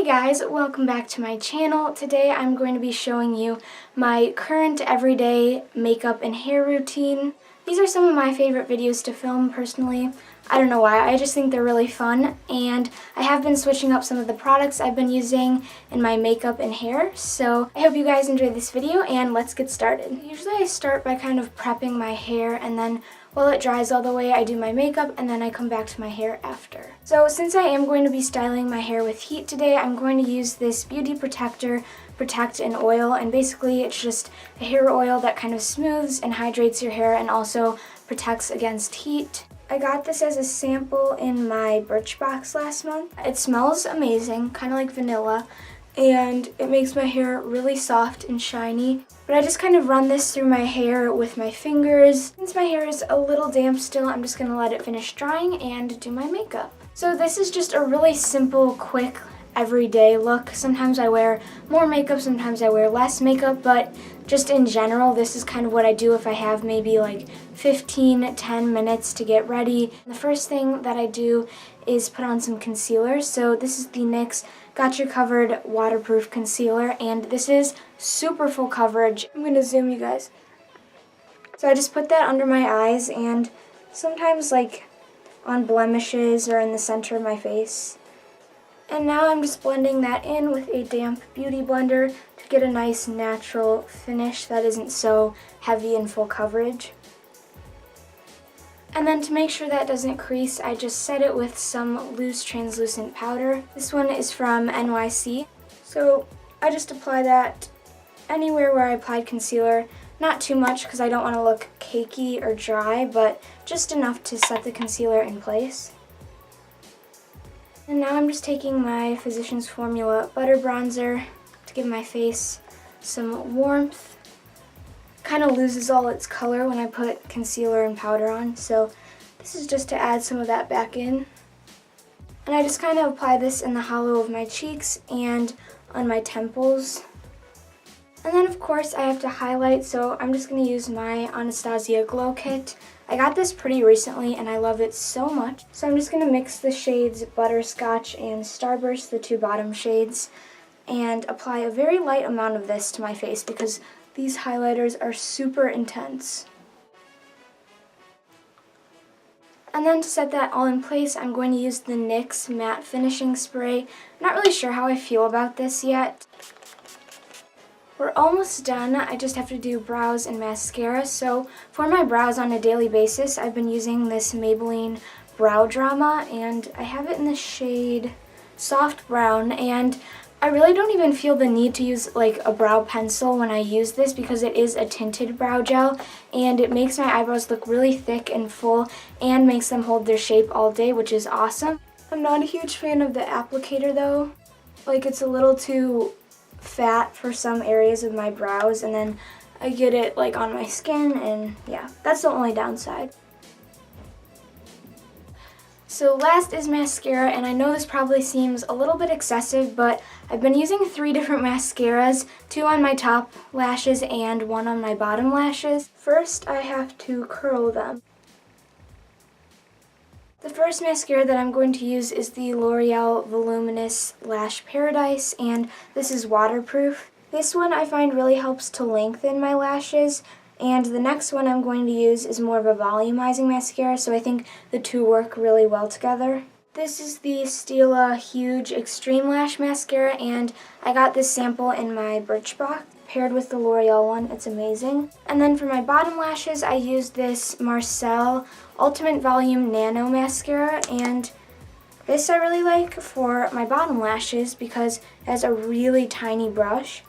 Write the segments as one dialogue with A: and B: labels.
A: guys, welcome back to my channel. Today I'm going to be showing you my current everyday makeup and hair routine. These are some of my favorite videos to film personally. I don't know why, I just think they're really fun, and I have been switching up some of the products I've been using in my makeup and hair, so I hope you guys enjoyed this video and let's get started. Usually I start by kind of prepping my hair, and then while it dries all the way I do my makeup and then I come back to my hair after. So since I am going to be styling my hair with heat today, I'm going to use this Beauty Protector Protect in Oil, and basically it's just a hair oil that kind of smooths and hydrates your hair and also protects against heat. I got this as a sample in my Birchbox last month. It smells amazing, kind of like vanilla, and it makes my hair really soft and shiny. But I just kind of run this through my hair with my fingers. Since my hair is a little damp still, I'm just going to let it finish drying and do my makeup. So this is just a really simple, quick, everyday look. Sometimes I wear more makeup, sometimes I wear less makeup, but just in general, this is kind of what I do if I have maybe like 10 minutes to get ready. The first thing that I do is put on some concealer. So this is the NYX Got You Covered Waterproof Concealer, and this is super full coverage. I'm going to zoom you guys. So I just put that under my eyes and sometimes like on blemishes or in the center of my face. And now I'm just blending that in with a damp beauty blender to get a nice natural finish that isn't so heavy and full coverage. And then to make sure that doesn't crease, I just set it with some loose translucent powder. This one is from NYC. So I just apply that anywhere where I applied concealer. Not too much because I don't want to look cakey or dry, but just enough to set the concealer in place. And now I'm just taking my Physicians Formula Butter Bronzer to give my face some warmth. Kind of loses all its color when I put concealer and powder on, so this is just to add some of that back in. And I just kind of apply this in the hollow of my cheeks and on my temples. And then of course I have to highlight, so I'm just going to use my Anastasia Glow Kit. I got this pretty recently and I love it so much. So I'm just going to mix the shades Butterscotch and Starburst, the two bottom shades, and apply a very light amount of this to my face because these highlighters are super intense. And then to set that all in place, I'm going to use the NYX Matte Finishing Spray. I'm not really sure how I feel about this yet. We're almost done. I just have to do brows and mascara. So for my brows on a daily basis, I've been using this Maybelline Brow Drama, and I have it in the shade Soft Brown, and I really don't even feel the need to use like a brow pencil when I use this because it is a tinted brow gel, and it makes my eyebrows look really thick and full and makes them hold their shape all day, which is awesome. I'm not a huge fan of the applicator though. Like, it's a little too fat for some areas of my brows, and then I get it like on my skin, and yeah, that's the only downside. So last is mascara, and I know this probably seems a little bit excessive, but I've been using 3 different mascaras, 2 on my top lashes and 1 on my bottom lashes. First, I have to curl them. The first mascara that I'm going to use is the Loreal Voluminous Lash Paradise, and this is waterproof. This one I find really helps to lengthen my lashes, and the next one I'm going to use is more of a volumizing mascara, so I think the two work really well together. This is the Stila Huge Extreme Lash Mascara, and I got this sample in my Birchbox paired with the L'Oreal one. It's amazing. And then for my bottom lashes, I used this Marcelle Ultimate Volume Nano Mascara, and this I really like for my bottom lashes because it has a really tiny brush.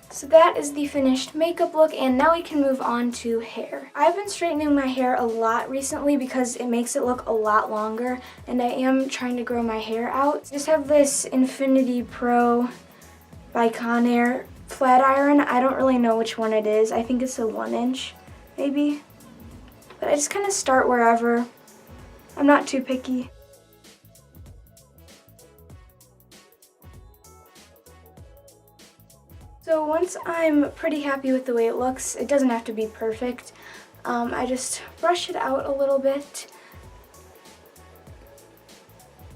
A: So that is the finished makeup look, and now we can move on to hair. I've been straightening my hair a lot recently because it makes it look a lot longer, and I am trying to grow my hair out. I just have this Infinity Pro by Conair flat iron. I don't really know which one it is. I think it's a 1-inch, maybe. But I just kind of start wherever. I'm not too picky. So once I'm pretty happy with the way it looks, it doesn't have to be perfect, I just brush it out a little bit.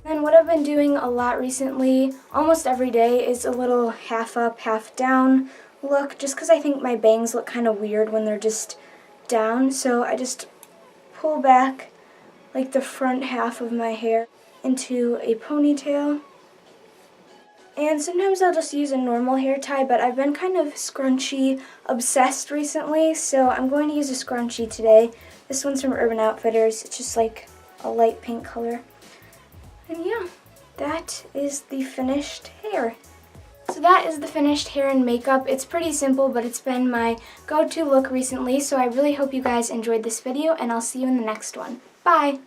A: And what I've been doing a lot recently, almost every day, is a little half up, half down look, just because I think my bangs look kind of weird when they're just down. So I just pull back like the front half of my hair into a ponytail. And sometimes I'll just use a normal hair tie, but I've been kind of scrunchie obsessed recently, so I'm going to use a scrunchie today. This one's from Urban Outfitters. It's just like a light pink color. And yeah, that is the finished hair. So that is the finished hair and makeup. It's pretty simple, but it's been my go-to look recently, so I really hope you guys enjoyed this video, and I'll see you in the next one. Bye!